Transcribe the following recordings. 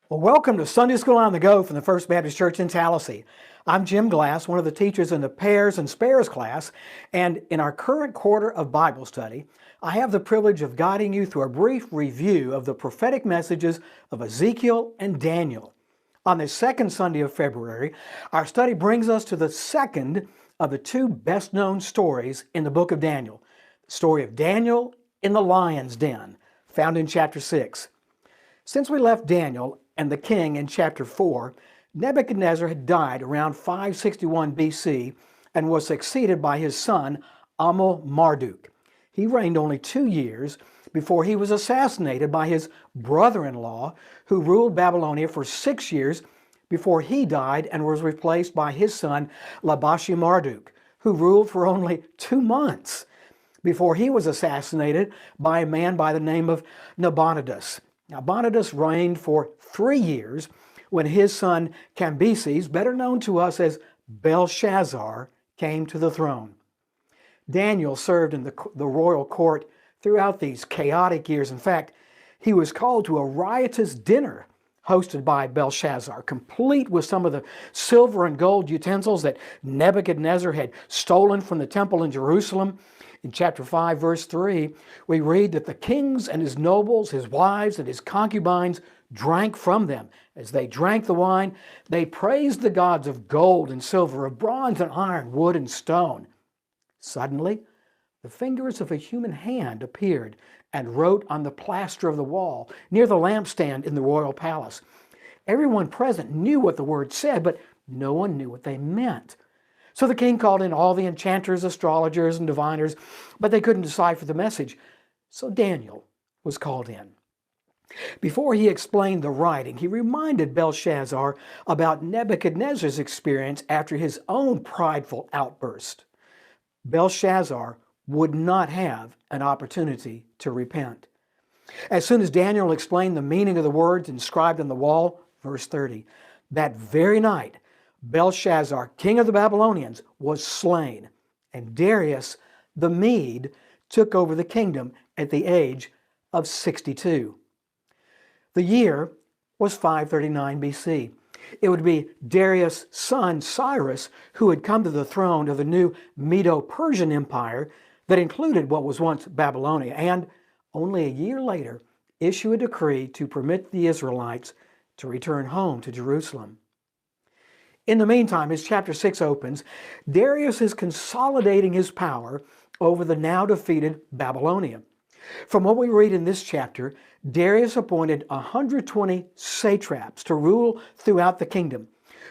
Well, welcome to Sunday School on the Go from the First Baptist Church in Tallahassee. I'm Jim Glass, one of the teachers in the Pairs and Spares class, and in our current quarter of Bible study, I have the privilege of guiding you through a brief review of the prophetic messages of Ezekiel and Daniel. On this second Sunday of February, our study brings us to the second of the two best-known stories in the book of Daniel, the story of Daniel in the lion's den, found in chapter 6. Since we left Daniel and the king in chapter 4, Nebuchadnezzar had died around 561 BC and was succeeded by his son Amel-Marduk. He reigned only 2 years before he was assassinated by his brother-in-law, who ruled Babylonia for 6 years before he died and was replaced by his son Labashi-Marduk, who ruled for only 2 months before he was assassinated by a man by the name of Nabonidus. Nabonidus reigned for 3 years when his son Cambyses, better known to us as Belshazzar, came to the throne. Daniel served in the royal court throughout these chaotic years. In fact, he was called to a riotous dinner hosted by Belshazzar, complete with some of the silver and gold utensils that Nebuchadnezzar had stolen from the temple in Jerusalem. In chapter 5, verse 3, we read that the kings and his nobles, his wives and his concubines drank from them. As they drank the wine, they praised the gods of gold and silver, of bronze and iron, wood and stone. Suddenly, the fingers of a human hand appeared and wrote on the plaster of the wall near the lampstand in the royal palace. Everyone present knew what the word said, but no one knew what they meant. So the king called in all the enchanters, astrologers, and diviners, but they couldn't decipher the message. So Daniel was called in. Before he explained the writing, he reminded Belshazzar about Nebuchadnezzar's experience after his own prideful outburst. Belshazzar would not have an opportunity to repent. As soon as Daniel explained the meaning of the words inscribed on the wall, verse 30, that very night, Belshazzar, king of the Babylonians, was slain, and Darius the Mede took over the kingdom at the age of 62. The year was 539 BC. It would be Darius' son Cyrus who had come to the throne of the new Medo-Persian Empire that included what was once Babylonia, and only a year later issue a decree to permit the Israelites to return home to Jerusalem. In the meantime, as chapter 6 opens, Darius is consolidating his power over the now defeated Babylonia. From what we read in this chapter, Darius appointed 120 satraps to rule throughout the kingdom,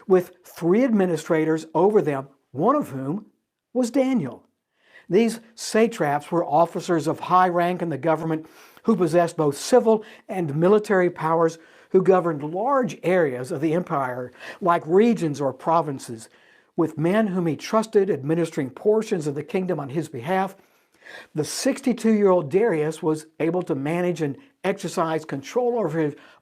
with 3 administrators over them, one of whom was Daniel. These satraps were officers of high rank in the government who possessed both civil and military powers, who governed large areas of the empire, like regions or provinces, with men whom he trusted administering portions of the kingdom on his behalf. The 62-year-old Darius was able to manage and exercise control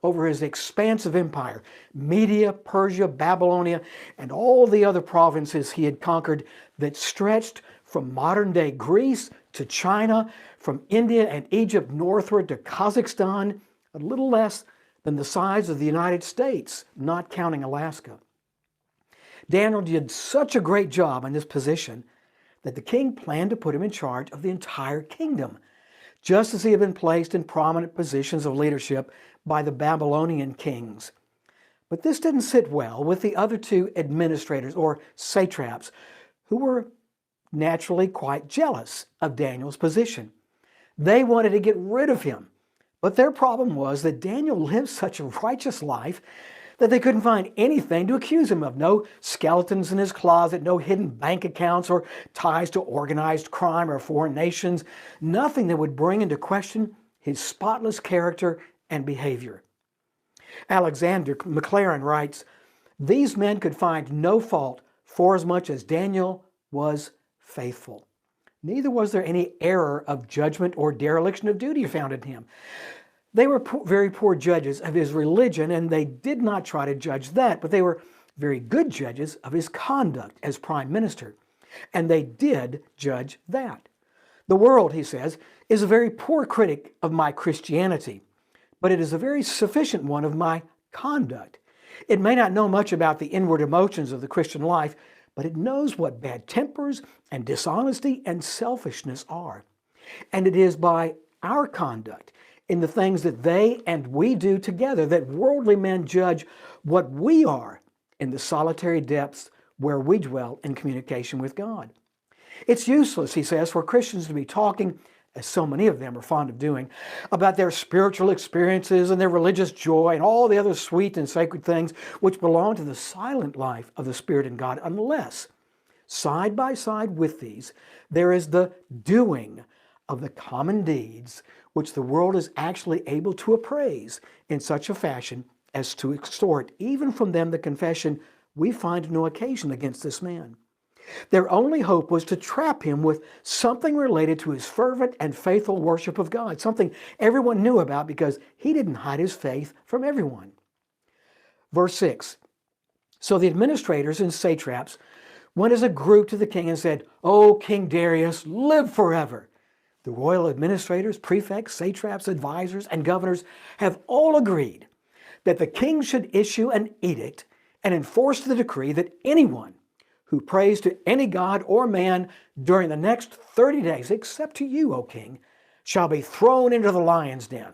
over his expansive empire, Media, Persia, Babylonia, and all the other provinces he had conquered that stretched from modern-day Greece to China, from India and Egypt northward to Kazakhstan, a little less than the size of the United States, not counting Alaska. Daniel did such a great job in this position that the king planned to put him in charge of the entire kingdom, just as he had been placed in prominent positions of leadership by the Babylonian kings. But this didn't sit well with the other 2 administrators, or satraps, who were naturally quite jealous of Daniel's position. They wanted to get rid of him. But their problem was that Daniel lived such a righteous life that they couldn't find anything to accuse him of. No skeletons in his closet, no hidden bank accounts or ties to organized crime or foreign nations, nothing that would bring into question his spotless character and behavior. Alexander Maclaren writes, "These men could find no fault forasmuch as Daniel was faithful. Neither was there any error of judgment or dereliction of duty found in him." They were very poor judges of his religion, and they did not try to judge that, but they were very good judges of his conduct as prime minister, and they did judge that. The world, he says, is a very poor critic of my Christianity, but it is a very sufficient one of my conduct. It may not know much about the inward emotions of the Christian life, but it knows what bad tempers and dishonesty and selfishness are. And it is by our conduct in the things that they and we do together that worldly men judge what we are in the solitary depths where we dwell in communication with God. It's useless, he says, for Christians to be talking, as so many of them are fond of doing, about their spiritual experiences and their religious joy and all the other sweet and sacred things which belong to the silent life of the Spirit in God, unless, side by side with these, there is the doing of the common deeds which the world is actually able to appraise in such a fashion as to extort even from them the confession, "We find no occasion against this man." Their only hope was to trap him with something related to his fervent and faithful worship of God, something everyone knew about because he didn't hide his faith from everyone. Verse 6, so the administrators and satraps went as a group to the king and said, "O King Darius, live forever." The royal administrators, prefects, satraps, advisors, and governors have all agreed that the king should issue an edict and enforce the decree that anyone who prays to any god or man during the next 30 days, except to you, O king, shall be thrown into the lion's den.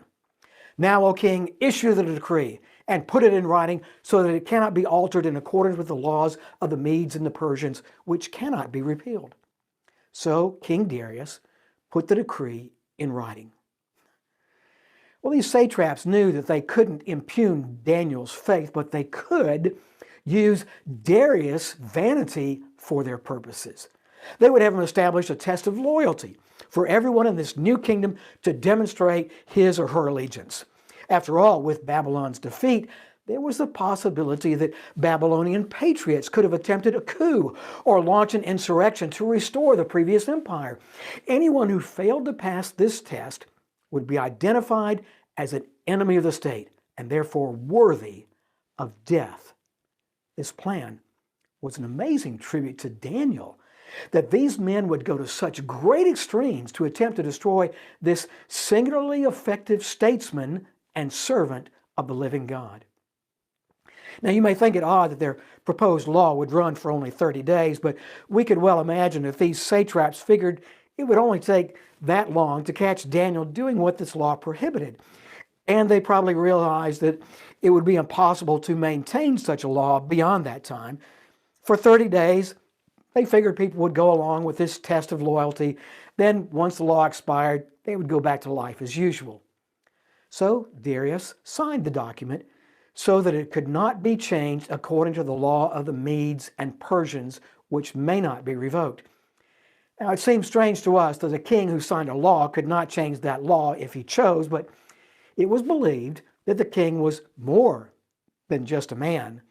Now, O king, issue the decree and put it in writing so that it cannot be altered in accordance with the laws of the Medes and the Persians, which cannot be repealed. So King Darius put the decree in writing. Well, these satraps knew that they couldn't impugn Daniel's faith, but they could use Darius' vanity for their purposes. They would have him establish a test of loyalty for everyone in this new kingdom to demonstrate his or her allegiance. After all, with Babylon's defeat, there was the possibility that Babylonian patriots could have attempted a coup or launched an insurrection to restore the previous empire. Anyone who failed to pass this test would be identified as an enemy of the state and therefore worthy of death. This plan was an amazing tribute to Daniel, that these men would go to such great extremes to attempt to destroy this singularly effective statesman and servant of the living God. Now, you may think it odd that their proposed law would run for only 30 days, but we could well imagine if these satraps figured it would only take that long to catch Daniel doing what this law prohibited. And they probably realized that it would be impossible to maintain such a law beyond that time. For 30 days, they figured people would go along with this test of loyalty. Then, once the law expired, they would go back to life as usual. So Darius signed the document so that it could not be changed according to the law of the Medes and Persians, which may not be revoked. Now, it seems strange to us that a king who signed a law could not change that law if he chose, but it was believed that the king was more than just a man.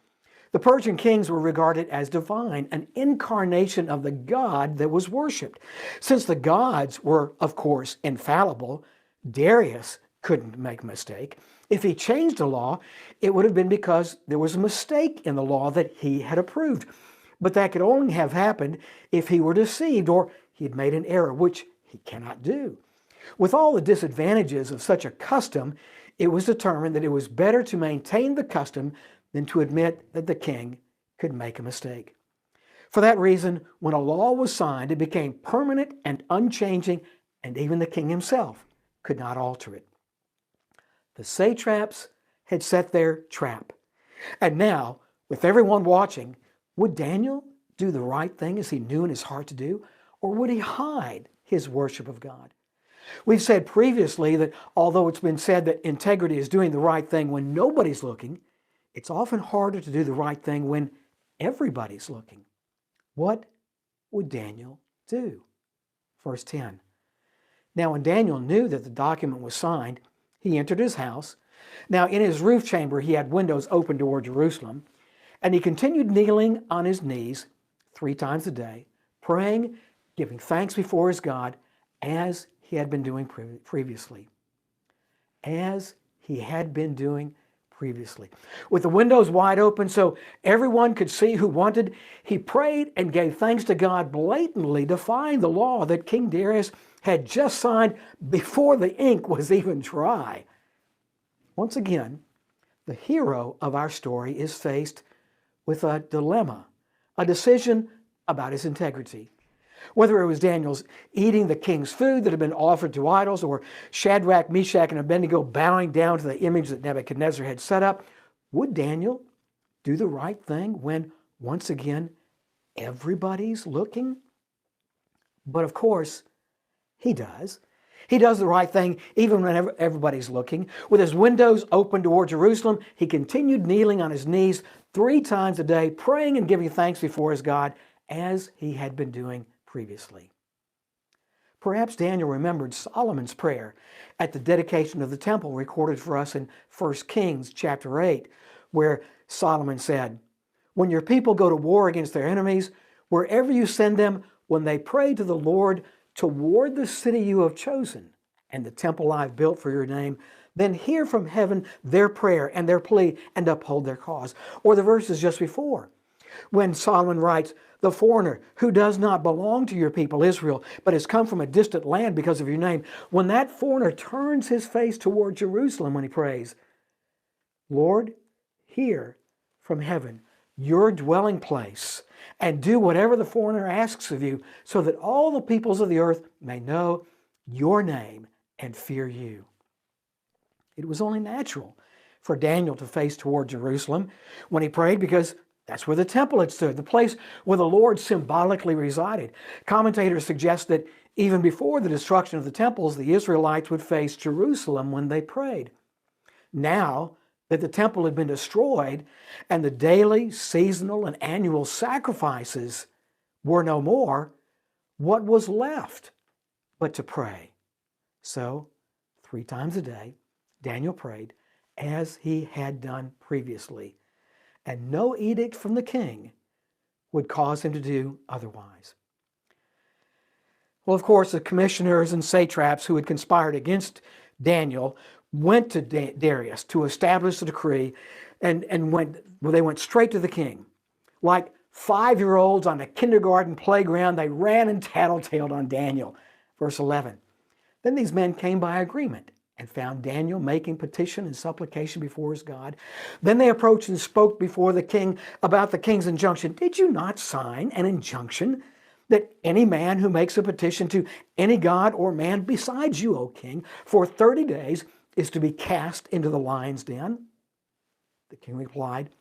The Persian kings were regarded as divine, an incarnation of the God that was worshipped. Since the gods were, of course, infallible, Darius couldn't make a mistake. If he changed a law, it would have been because there was a mistake in the law that he had approved. But that could only have happened if he were deceived or he had made an error, which he cannot do. With all the disadvantages of such a custom, it was determined that it was better to maintain the custom than to admit that the king could make a mistake. For that reason, when a law was signed, it became permanent and unchanging, and even the king himself could not alter it. The satraps had set their trap. And now, with everyone watching, would Daniel do the right thing as he knew in his heart to do, or would he hide his worship of God? We've said previously that although it's been said that integrity is doing the right thing when nobody's looking, it's often harder to do the right thing when everybody's looking. What would Daniel do? Verse 10. Now, when Daniel knew that the document was signed, he entered his house. Now, in his roof chamber, he had windows open toward Jerusalem, and he continued kneeling on his knees 3 times a day, praying, giving thanks before his God, as he had been doing previously. As he had been doing previously. With the windows wide open so everyone could see who wanted, he prayed and gave thanks to God, blatantly defying the law that King Darius had just signed before the ink was even dry. Once again, The hero of our story is faced with a dilemma, a decision about his integrity. Whether it was Daniel's eating the king's food that had been offered to idols, or Shadrach, Meshach, and Abednego bowing down to the image that Nebuchadnezzar had set up, would Daniel do the right thing when, once again, everybody's looking? But of course, he does. He does the right thing even when everybody's looking. With his windows open toward Jerusalem, he continued kneeling on his knees 3 times a day, praying and giving thanks before his God, as he had been doing previously. Perhaps Daniel remembered Solomon's prayer at the dedication of the temple, recorded for us in 1 Kings chapter 8, where Solomon said, "When your people go to war against their enemies, wherever you send them, when they pray to the Lord toward the city you have chosen and the temple I've built for your name, then hear from heaven their prayer and their plea and uphold their cause." Or the verses just before, when Solomon writes, "The foreigner who does not belong to your people Israel, but has come from a distant land because of your name, when that foreigner turns his face toward Jerusalem when he prays, Lord, hear from heaven your dwelling place, and do whatever the foreigner asks of you, so that all the peoples of the earth may know your name and fear you." It was only natural for Daniel to face toward Jerusalem when he prayed, because that's where the temple had stood, the place where the Lord symbolically resided. Commentators suggest that even before the destruction of the temples, the Israelites would face Jerusalem when they prayed. Now that the temple had been destroyed and the daily, seasonal, and annual sacrifices were no more, what was left but to pray? So, 3 times a day, Daniel prayed as he had done previously, and no edict from the king would cause him to do otherwise. Well, of course, the commissioners and satraps who had conspired against Daniel went to Darius to establish the decree, and they went straight to the king. Like 5-year-olds on a kindergarten playground, they ran and tattletaled on Daniel. Verse 11, "Then these men came by agreement and found Daniel making petition and supplication before his God. Then they approached and spoke before the king about the king's injunction. 'Did you not sign an injunction that any man who makes a petition to any god or man besides you, O king, for 30 days is to be cast into the lion's den?' The king replied,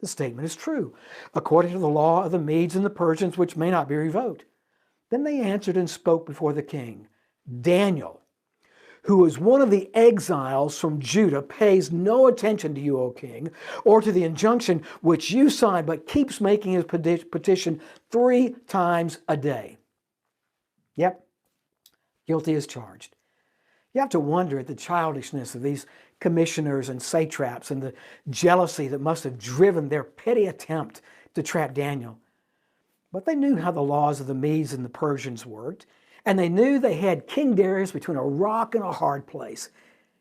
'The statement is true, according to the law of the Medes and the Persians, which may not be revoked.' Then they answered and spoke before the king, 'Daniel, who is one of the exiles from Judah, pays no attention to you, O king, or to the injunction which you signed, but keeps making his petition 3 times a day.'" Yep, guilty as charged. You have to wonder at the childishness of these commissioners and satraps and the jealousy that must have driven their petty attempt to trap Daniel. But they knew how the laws of the Medes and the Persians worked, and they knew they had King Darius between a rock and a hard place.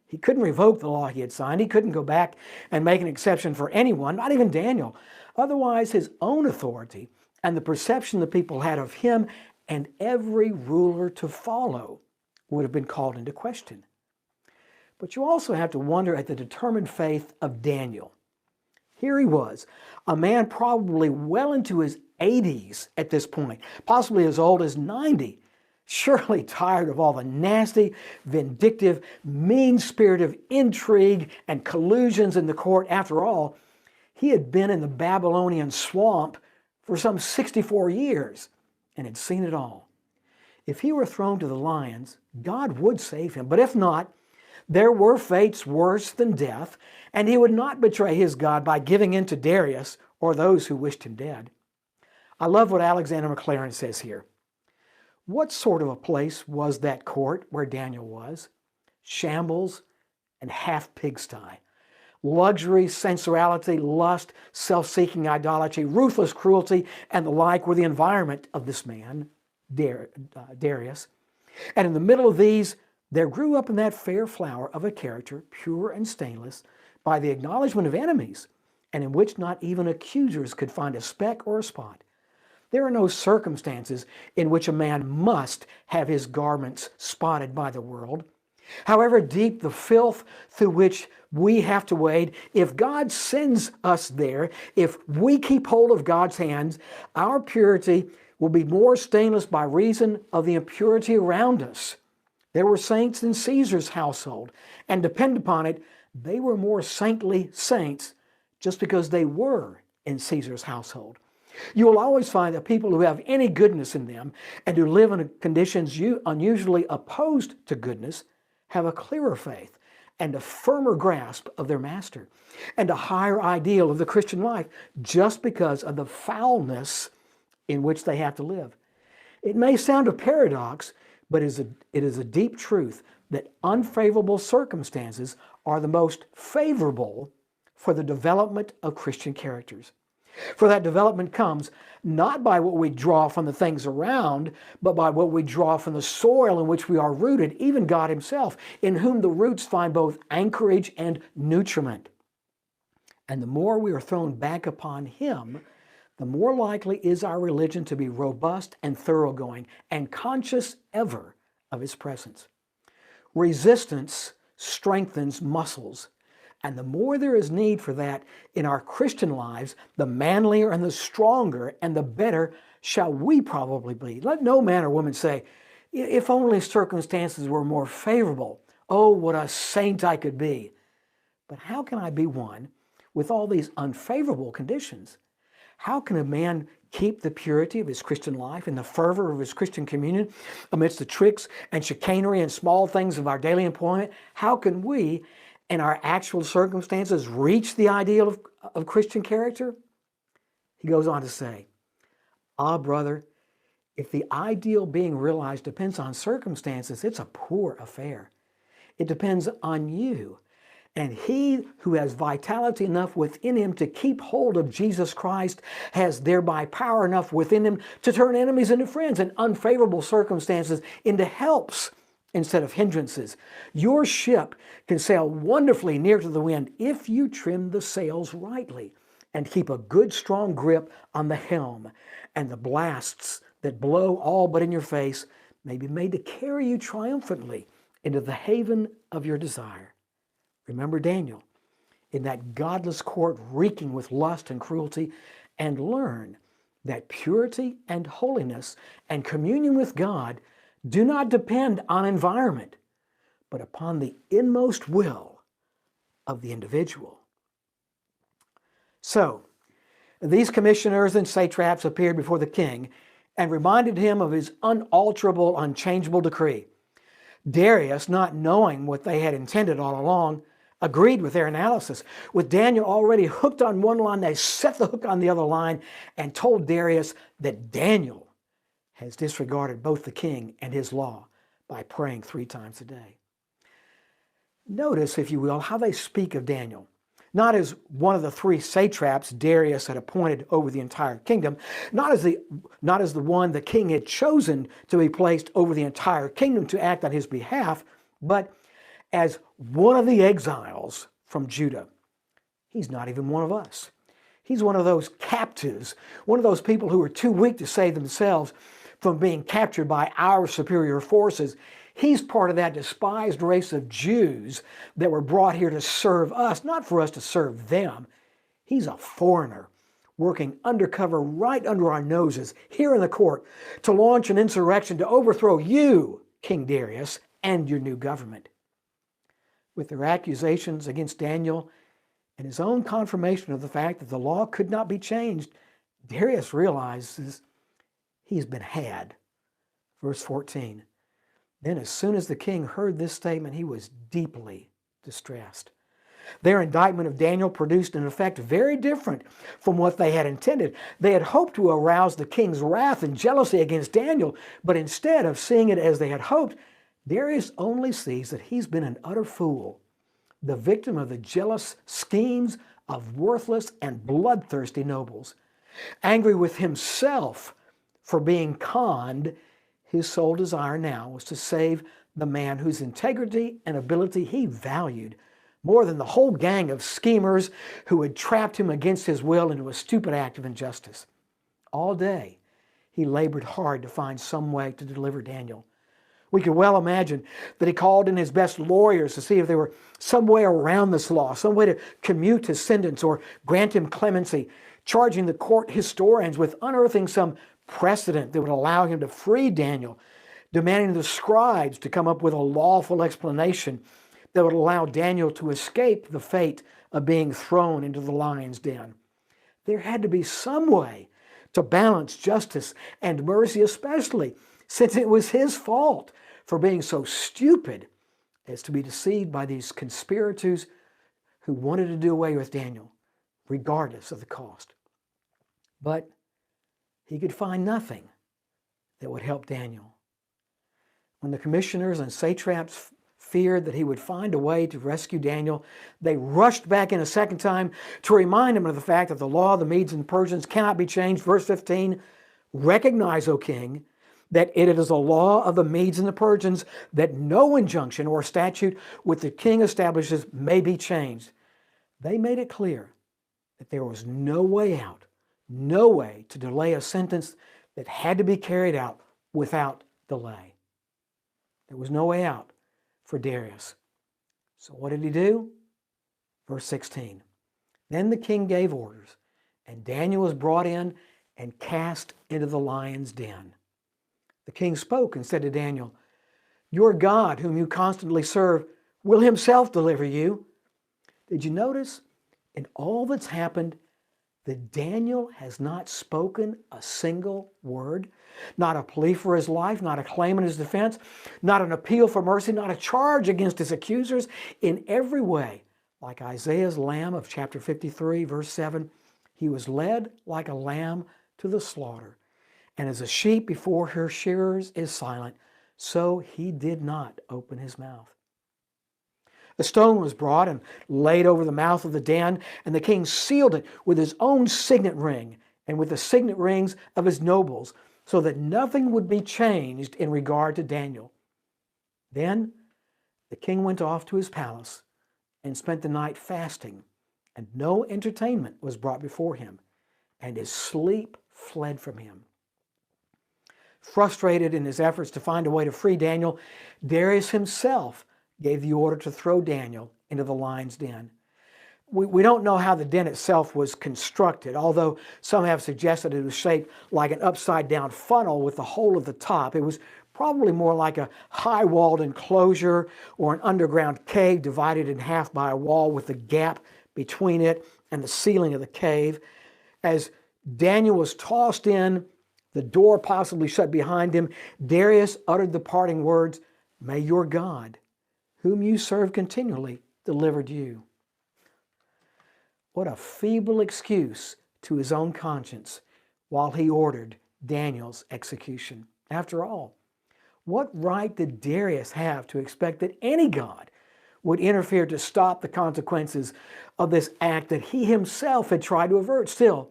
He couldn't revoke the law he had signed. He couldn't go back and make an exception for anyone, not even Daniel. Otherwise, his own authority and the perception the people had of him and every ruler to follow would have been called into question. But you also have to wonder at the determined faith of Daniel. Here he was, a man probably well into his 80s at this point, possibly as old as 90, surely tired of all the nasty, vindictive, mean-spirited intrigue and collusions in the court. After all, he had been in the Babylonian swamp for some 64 years and had seen it all. If he were thrown to the lions, God would save him. But if not, there were fates worse than death, and he would not betray his God by giving in to Darius or those who wished him dead. I love what Alexander McLaren says here. What sort of a place was that court where Daniel was? Shambles and half pigsty. Luxury, sensuality, lust, self-seeking idolatry, ruthless cruelty, and the like were the environment of this man, Darius. And in the middle of these, there grew up in that fair flower of a character, pure and stainless, by the acknowledgement of enemies, and in which not even accusers could find a speck or a spot. There are no circumstances in which a man must have his garments spotted by the world. However deep the filth through which we have to wade, if God sends us there, if we keep hold of God's hands, our purity will be more stainless by reason of the impurity around us. There were saints in Caesar's household, and depend upon it, they were more saintly saints just because they were in Caesar's household. You will always find that people who have any goodness in them and who live in conditions unusually opposed to goodness have a clearer faith and a firmer grasp of their master and a higher ideal of the Christian life just because of the foulness in which they have to live. It may sound a paradox, but it is a deep truth that unfavorable circumstances are the most favorable for the development of Christian characters. For that development comes not by what we draw from the things around, but by what we draw from the soil in which we are rooted, even God Himself, in whom the roots find both anchorage and nutriment. And the more we are thrown back upon Him, the more likely is our religion to be robust and thoroughgoing and conscious ever of His presence. Resistance strengthens muscles. And the more there is need for that in our Christian lives, the manlier and the stronger and the better shall we probably be. Let no man or woman say, if only circumstances were more favorable, oh, what a saint I could be. But how can I be one with all these unfavorable conditions? How can a man keep the purity of his Christian life and the fervor of his Christian communion amidst the tricks and chicanery and small things of our daily employment? How can we, in our actual circumstances, reach the ideal of Christian character? He goes on to say, brother, if the ideal being realized depends on circumstances, it's a poor affair. It depends on you. And he who has vitality enough within him to keep hold of Jesus Christ has thereby power enough within him to turn enemies into friends and unfavorable circumstances into helps instead of hindrances. Your ship can sail wonderfully near to the wind if you trim the sails rightly and keep a good strong grip on the helm, and the blasts that blow all but in your face may be made to carry you triumphantly into the haven of your desire. Remember Daniel in that godless court reeking with lust and cruelty, and learn that purity and holiness and communion with God do not depend on environment, but upon the inmost will of the individual. So, these commissioners and satraps appeared before the king and reminded him of his unalterable, unchangeable decree. Darius, not knowing what they had intended all along, agreed with their analysis. With Daniel already hooked on one line, they set the hook on the other line and told Darius that Daniel has disregarded both the king and his law by praying 3 times a day. Notice, if you will, how they speak of Daniel. Not as one of the 3 satraps Darius had appointed over the entire kingdom, not as the one the king had chosen to be placed over the entire kingdom to act on his behalf, but as one of the exiles from Judah. He's not even one of us. He's one of those captives, one of those people who are too weak to save themselves from being captured by our superior forces. He's part of that despised race of Jews that were brought here to serve us, not for us to serve them. He's a foreigner working undercover right under our noses here in the court to launch an insurrection to overthrow you, King Darius, and your new government. With their accusations against Daniel and his own confirmation of the fact that the law could not be changed, Darius realizes he's been had. Verse 14. Then as soon as the king heard this statement, he was deeply distressed. Their indictment of Daniel produced an effect very different from what they had intended. They had hoped to arouse the king's wrath and jealousy against Daniel, but instead of seeing it as they had hoped, Darius only sees that he's been an utter fool, the victim of the jealous schemes of worthless and bloodthirsty nobles. Angry with himself for being conned, his sole desire now was to save the man whose integrity and ability he valued more than the whole gang of schemers who had trapped him against his will into a stupid act of injustice. All day, he labored hard to find some way to deliver Daniel. We could well imagine that he called in his best lawyers to see if there were some way around this law, some way to commute his sentence or grant him clemency, charging the court historians with unearthing some precedent that would allow him to free Daniel, demanding the scribes to come up with a lawful explanation that would allow Daniel to escape the fate of being thrown into the lion's den. There had to be some way to balance justice and mercy, especially since it was his fault for being so stupid as to be deceived by these conspirators who wanted to do away with Daniel, regardless of the cost. But he could find nothing that would help Daniel. When the commissioners and satraps feared that he would find a way to rescue Daniel, they rushed back in a second time to remind him of the fact that the law of the Medes and Persians cannot be changed. Verse 15, recognize, O king, that it is a law of the Medes and the Persians that no injunction or statute which the king establishes may be changed. They made it clear that there was no way out, no way to delay a sentence that had to be carried out without delay. There was no way out for Darius. So what did he do? Verse 16. Then the king gave orders, and Daniel was brought in and cast into the lion's den. The king spoke and said to Daniel, your God, whom you constantly serve, will himself deliver you. Did you notice in all that's happened that Daniel has not spoken a single word? Not a plea for his life, not a claim in his defense, not an appeal for mercy, not a charge against his accusers. In every way, like Isaiah's lamb of chapter 53, verse 7, he was led like a lamb to the slaughter. And as a sheep before her shearers is silent, so he did not open his mouth. A stone was brought and laid over the mouth of the den, and the king sealed it with his own signet ring and with the signet rings of his nobles, so that nothing would be changed in regard to Daniel. Then the king went off to his palace and spent the night fasting, and no entertainment was brought before him, and his sleep fled from him. Frustrated in his efforts to find a way to free Daniel, Darius himself gave the order to throw Daniel into the lion's den. We don't know how the den itself was constructed, although some have suggested it was shaped like an upside-down funnel with the hole at the top. It was probably more like a high-walled enclosure or an underground cave divided in half by a wall with a gap between it and the ceiling of the cave. As Daniel was tossed in, the door possibly shut behind him, Darius uttered the parting words, may your God, whom you serve continually, delivered you. What a feeble excuse to his own conscience while he ordered Daniel's execution. After all, what right did Darius have to expect that any God would interfere to stop the consequences of this act that he himself had tried to avert? Still,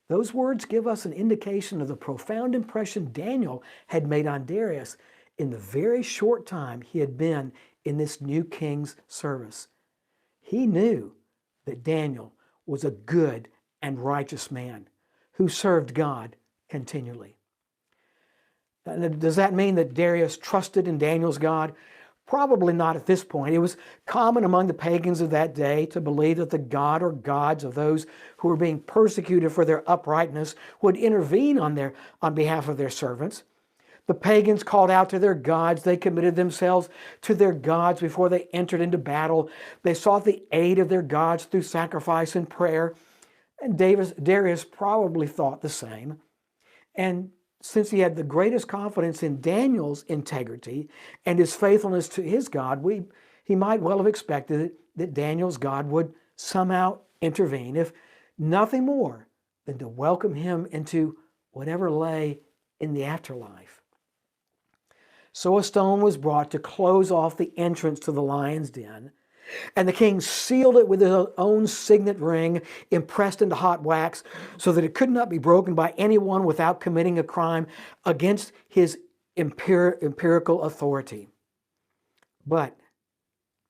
those words give us an indication of the profound impression Daniel had made on Darius in the very short time he had been in this new king's service. He knew that Daniel was a good and righteous man who served God continually. Does that mean that Darius trusted in Daniel's God? Probably not at this point. It was common among the pagans of that day to believe that the God or gods of those who were being persecuted for their uprightness would intervene on behalf of their servants. The pagans called out to their gods. They committed themselves to their gods before they entered into battle. They sought the aid of their gods through sacrifice and prayer. And Darius probably thought the same. And since he had the greatest confidence in Daniel's integrity and his faithfulness to his God, he might well have expected that Daniel's God would somehow intervene, if nothing more than to welcome him into whatever lay in the afterlife. So a stone was brought to close off the entrance to the lion's den, and the king sealed it with his own signet ring impressed into hot wax so that it could not be broken by anyone without committing a crime against his imperial authority. But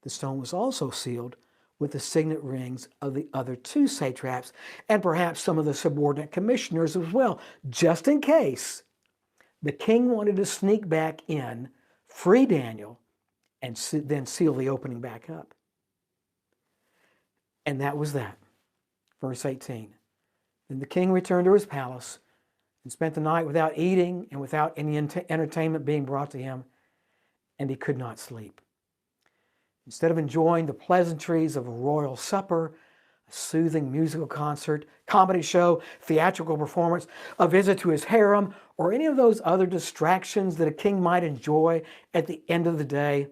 the stone was also sealed with the signet rings of the other two satraps and perhaps some of the subordinate commissioners as well, just in case the king wanted to sneak back in free Daniel, and then seal the opening back up. And that was that. Verse 18. Then the king returned to his palace and spent the night without eating and without any entertainment being brought to him, and he could not sleep. Instead of enjoying the pleasantries of a royal supper, a soothing musical concert, comedy show, theatrical performance, a visit to his harem, or any of those other distractions that a king might enjoy at the end of the day,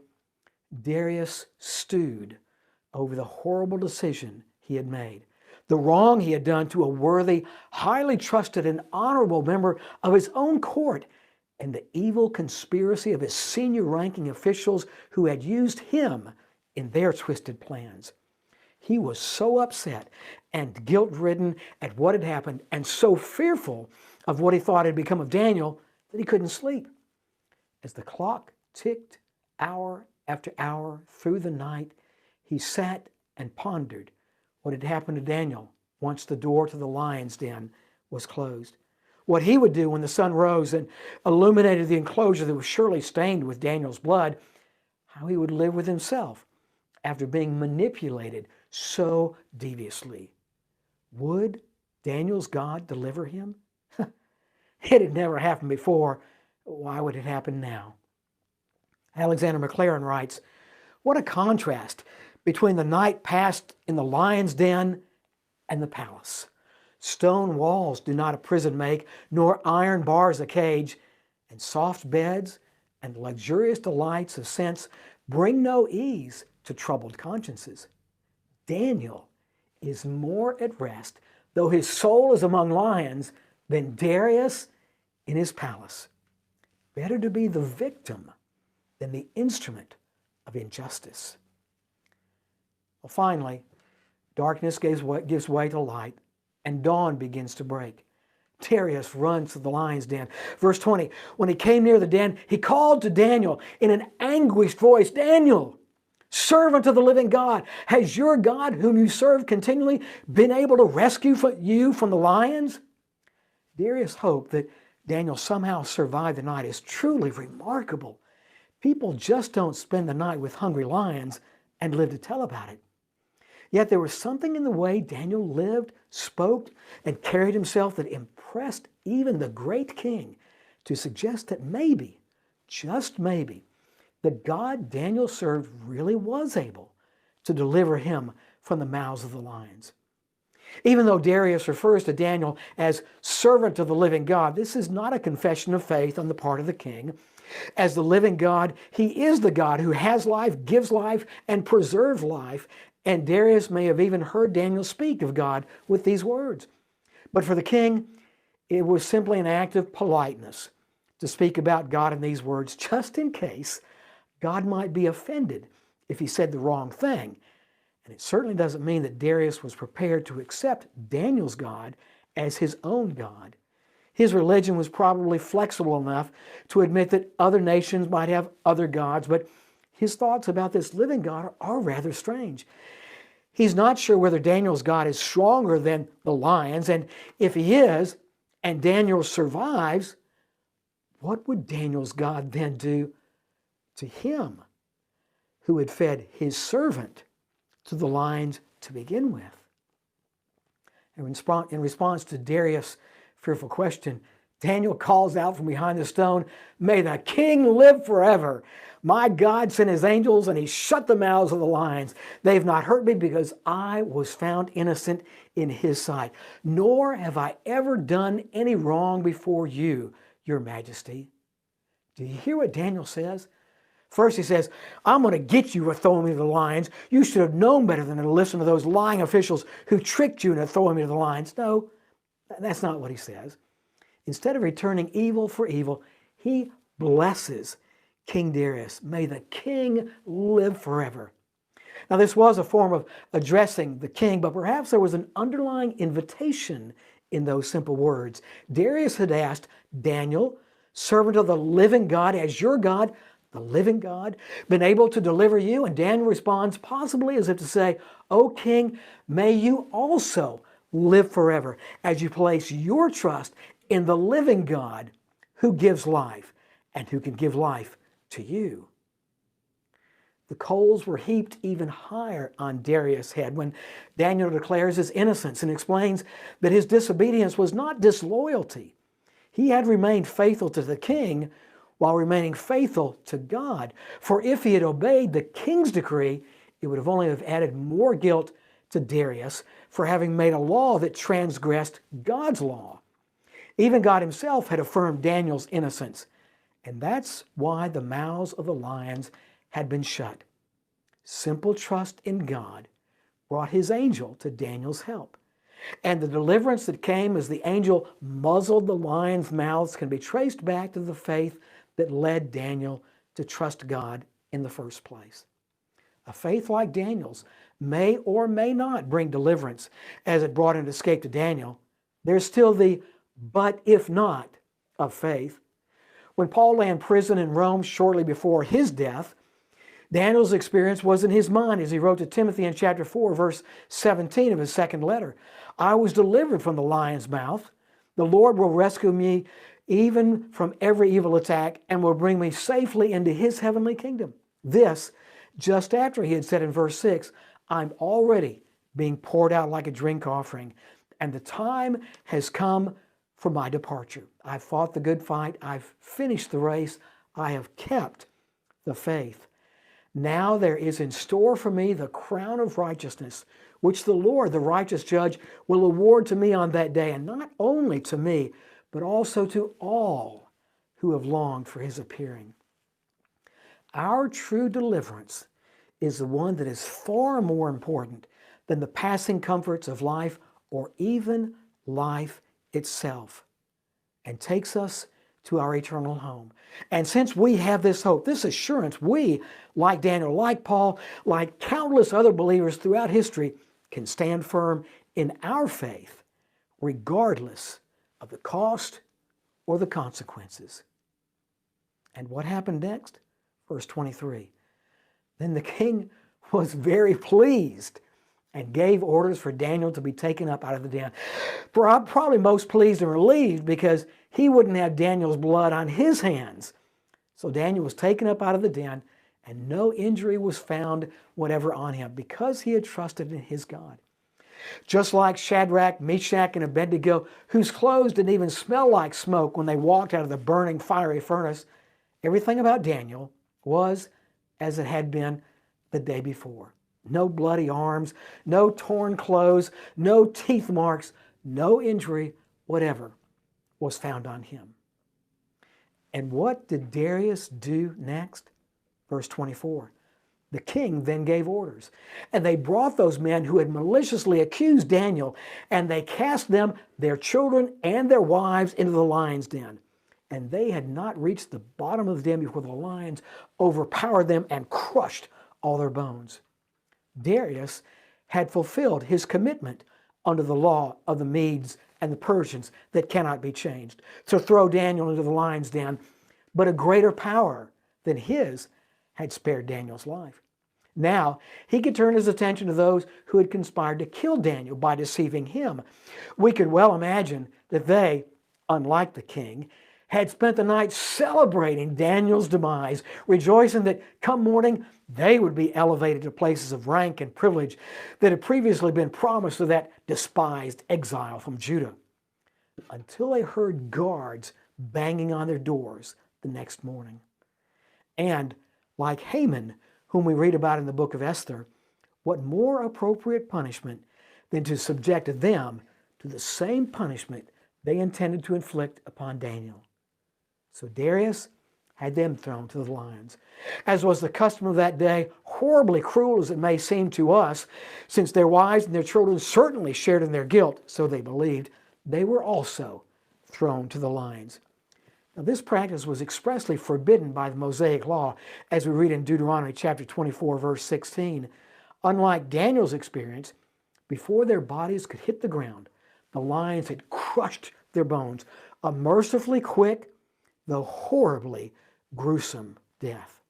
Darius stewed over the horrible decision he had made, the wrong he had done to a worthy, highly trusted, and honorable member of his own court, and the evil conspiracy of his senior-ranking officials who had used him in their twisted plans. He was so upset and guilt-ridden at what had happened and so fearful of what he thought had become of Daniel that he couldn't sleep. As the clock ticked hour after hour through the night, he sat and pondered what had happened to Daniel once the door to the lion's den was closed. What he would do when the sun rose and illuminated the enclosure that was surely stained with Daniel's blood, how he would live with himself after being manipulated so deviously. Would Daniel's God deliver him? It had never happened before. Why would it happen now? Alexander Maclaren writes, "What a contrast between the night passed in the lion's den and the palace. Stone walls do not a prison make, nor iron bars a cage, and soft beds and luxurious delights of sense bring no ease to troubled consciences. Daniel is more at rest, though his soul is among lions, than Darius in his palace. Better to be the victim than the instrument of injustice." Well, finally, darkness gives way to light, and dawn begins to break. Darius runs to the lion's den. Verse 20, when he came near the den, he called to Daniel in an anguished voice, "Daniel, servant of the living God, has your God, whom you serve continually, been able to rescue you from the lions?" Darius' hope that Daniel somehow survived the night is truly remarkable. People just don't spend the night with hungry lions and live to tell about it. Yet there was something in the way Daniel lived, spoke, and carried himself that impressed even the great king to suggest that maybe, just maybe, the God Daniel served really was able to deliver him from the mouths of the lions. Even though Darius refers to Daniel as servant of the living God, this is not a confession of faith on the part of the king. As the living God, he is the God who has life, gives life, and preserves life. And Darius may have even heard Daniel speak of God with these words. But for the king, it was simply an act of politeness to speak about God in these words, just in case God might be offended if he said the wrong thing. And it certainly doesn't mean that Darius was prepared to accept Daniel's God as his own God. His religion was probably flexible enough to admit that other nations might have other gods, but his thoughts about this living God are rather strange. He's not sure whether Daniel's God is stronger than the lions, and if he is, and Daniel survives, what would Daniel's God then do to him, who had fed his servant to the lions to begin with? In response to Darius' fearful question, Daniel calls out from behind the stone, "May the king live forever. My God sent his angels and he shut the mouths of the lions. They have not hurt me because I was found innocent in his sight. Nor have I ever done any wrong before you, your majesty." Do you hear what Daniel says? First he says, "I'm going to get you for throwing me to the lions. You should have known better than to listen to those lying officials who tricked you into throwing me to the lions." No, that's not what he says. Instead of returning evil for evil, he blesses King Darius. "May the king live forever." Now, this was a form of addressing the king, but perhaps there was an underlying invitation in those simple words. Darius had asked Daniel, servant of the living God, "Has your God, the living God, been able to deliver you?" And Daniel responds possibly as if to say, "O king, may you also live forever as you place your trust in the living God who gives life and who can give life to you. The coals were heaped even higher on Darius' head when Daniel declares his innocence and explains that his disobedience was not disloyalty. He had remained faithful to the king while remaining faithful to God. For if he had obeyed the king's decree, it would have only have added more guilt to Darius for having made a law that transgressed God's law. Even God himself had affirmed Daniel's innocence, and that's why the mouths of the lions had been shut. Simple trust in God brought his angel to Daniel's help. And the deliverance that came as the angel muzzled the lions' mouths can be traced back to the faith that led Daniel to trust God in the first place. A faith like Daniel's may or may not bring deliverance as it brought an escape to Daniel. There's still the but if not of faith. When Paul lay in prison in Rome shortly before his death, Daniel's experience was in his mind as he wrote to Timothy in chapter 4, verse 17 of his second letter. I was delivered from the lion's mouth. The Lord will rescue me even from every evil attack and will bring me safely into his heavenly kingdom. This, just after he had said in verse 6, I'm already being poured out like a drink offering, and the time has come for my departure. I've fought the good fight. I've finished the race. I have kept the faith. Now there is in store for me the crown of righteousness, which the Lord, the righteous judge, will award to me on that day, and not only to me, but also to all who have longed for his appearing. Our true deliverance is the one that is far more important than the passing comforts of life or even life itself, and takes us to our eternal home. And since we have this hope, this assurance, we, like Daniel, like Paul, like countless other believers throughout history, can stand firm in our faith regardless of the cost or the consequences. And what happened next? Verse 23. Then the king was very pleased and gave orders for Daniel to be taken up out of the den. Probably most pleased and relieved because he wouldn't have Daniel's blood on his hands. So Daniel was taken up out of the den, and no injury was found whatever on him because he had trusted in his God. Just like Shadrach, Meshach, and Abednego, whose clothes didn't even smell like smoke when they walked out of the burning fiery furnace, everything about Daniel was as it had been the day before. No bloody arms, no torn clothes, no teeth marks, no injury, whatever was found on him. And what did Darius do next? Verse 24. The king then gave orders, and they brought those men who had maliciously accused Daniel, and they cast them, their children, and their wives into the lion's den. And they had not reached the bottom of the den before the lions overpowered them and crushed all their bones. Darius had fulfilled his commitment under the law of the Medes and the Persians that cannot be changed, to throw Daniel into the lion's den, but a greater power than his had spared Daniel's life. Now, he could turn his attention to those who had conspired to kill Daniel by deceiving him. We could well imagine that they, unlike the king, had spent the night celebrating Daniel's demise, rejoicing that come morning they would be elevated to places of rank and privilege that had previously been promised to that despised exile from Judah, until they heard guards banging on their doors the next morning. And like Haman, whom we read about in the book of Esther, what more appropriate punishment than to subject them to the same punishment they intended to inflict upon Daniel? So Darius had them thrown to the lions. As was the custom of that day, horribly cruel as it may seem to us, since their wives and their children certainly shared in their guilt, so they believed, they were also thrown to the lions. Now, this practice was expressly forbidden by the Mosaic law, as we read in Deuteronomy chapter 24, verse 16. Unlike Daniel's experience, before their bodies could hit the ground, the lions had crushed their bones, a mercifully quick, though horribly gruesome death.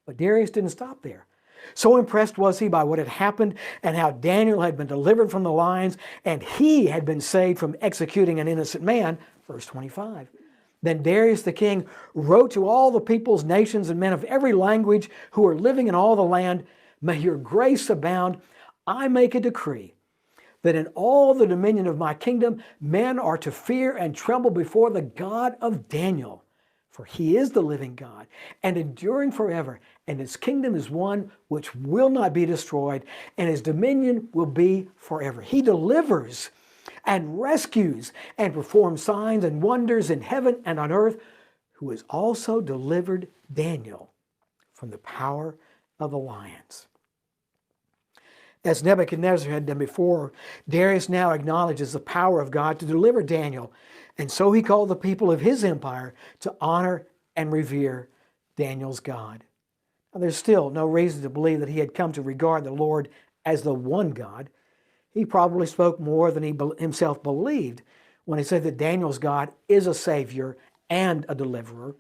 But Darius didn't stop there. So impressed was he by what had happened and how Daniel had been delivered from the lions and he had been saved from executing an innocent man, verse 25, Then Darius the king wrote to all the peoples, nations, and men of every language who are living in all the land, may your grace abound. I make a decree that in all the dominion of my kingdom, men are to fear and tremble before the God of Daniel. For he is the living God, and enduring forever, and his kingdom is one which will not be destroyed, and his dominion will be forever. He delivers and rescues and performs signs and wonders in heaven and on earth, who has also delivered Daniel from the power of the lions. As Nebuchadnezzar had done before, Darius now acknowledges the power of God to deliver Daniel, and so he called the people of his empire to honor and revere Daniel's God. Now, there's still no reason to believe that he had come to regard the Lord as the one God. He probably spoke more than he himself believed when he said that Daniel's God is a Savior and a deliverer.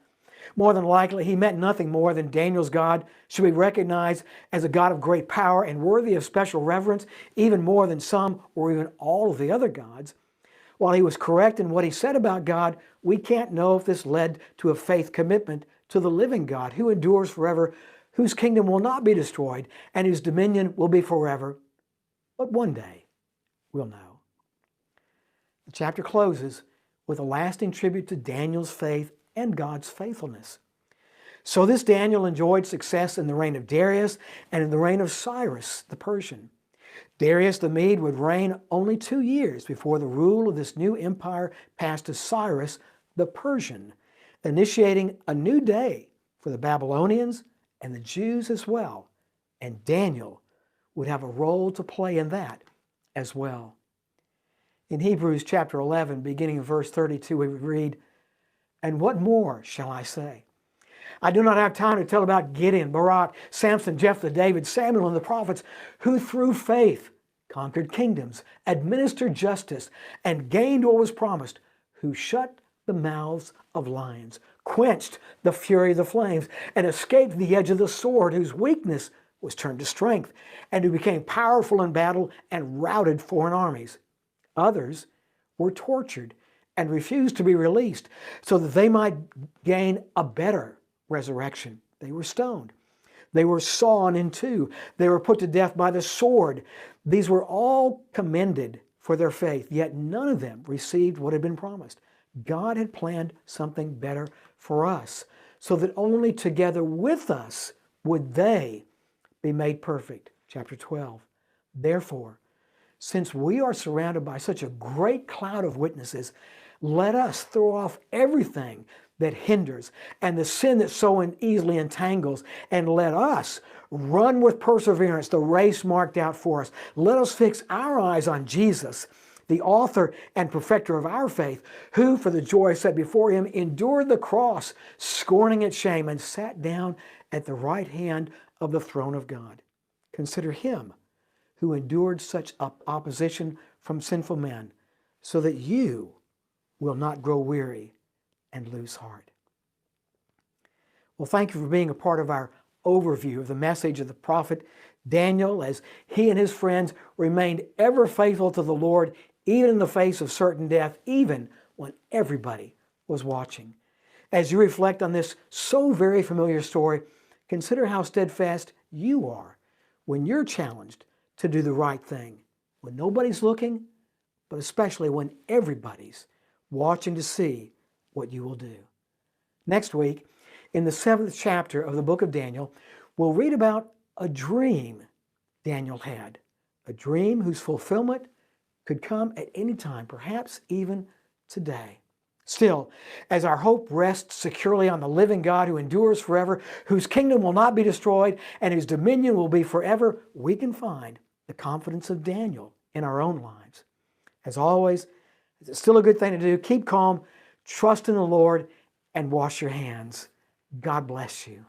More than likely, he meant nothing more than Daniel's God should be recognized as a God of great power and worthy of special reverence, even more than some or even all of the other gods. While he was correct in what he said about God, we can't know if this led to a faith commitment to the living God who endures forever, whose kingdom will not be destroyed, and whose dominion will be forever. But one day, we'll know. The chapter closes with a lasting tribute to Daniel's faith and God's faithfulness. So this Daniel enjoyed success in the reign of Darius and in the reign of Cyrus the Persian. Darius the Mede would reign only 2 years before the rule of this new empire passed to Cyrus the Persian, initiating a new day for the Babylonians and the Jews as well. And Daniel would have a role to play in that as well. In Hebrews chapter 11, beginning in verse 32, we read, "And what more shall I say? I do not have time to tell about Gideon, Barak, Samson, Jephthah, David, Samuel, and the prophets, who through faith conquered kingdoms, administered justice, and gained what was promised, who shut the mouths of lions, quenched the fury of the flames, and escaped the edge of the sword, whose weakness was turned to strength, and who became powerful in battle and routed foreign armies. Others were tortured and refused to be released so that they might gain a better resurrection. They were stoned. They were sawn in two. They were put to death by the sword. These were all commended for their faith, yet none of them received what had been promised. God had planned something better for us, so that only together with us would they be made perfect." Chapter 12. "Therefore, since we are surrounded by such a great cloud of witnesses, let us throw off everything that hinders and the sin that so easily entangles, and let us run with perseverance the race marked out for us. Let us fix our eyes on Jesus, the author and perfecter of our faith, who for the joy set before him endured the cross, scorning its shame, and sat down at the right hand of the throne of God. Consider him who endured such opposition from sinful men, so that you will not grow weary and lose heart." Well, thank you for being a part of our overview of the message of the prophet Daniel, as he and his friends remained ever faithful to the Lord, even in the face of certain death, even when everybody was watching. As you reflect on this so very familiar story, consider how steadfast you are when you're challenged to do the right thing, when nobody's looking, but especially when everybody's watching to see what you will do. Next week, in the 7th chapter of the book of Daniel, we'll read about a dream Daniel had, a dream whose fulfillment could come at any time, perhaps even today. Still, as our hope rests securely on the living God who endures forever, whose kingdom will not be destroyed, and whose dominion will be forever, we can find the confidence of Daniel in our own lives. As always, it's still a good thing to do. Keep calm, trust in the Lord, and wash your hands. God bless you.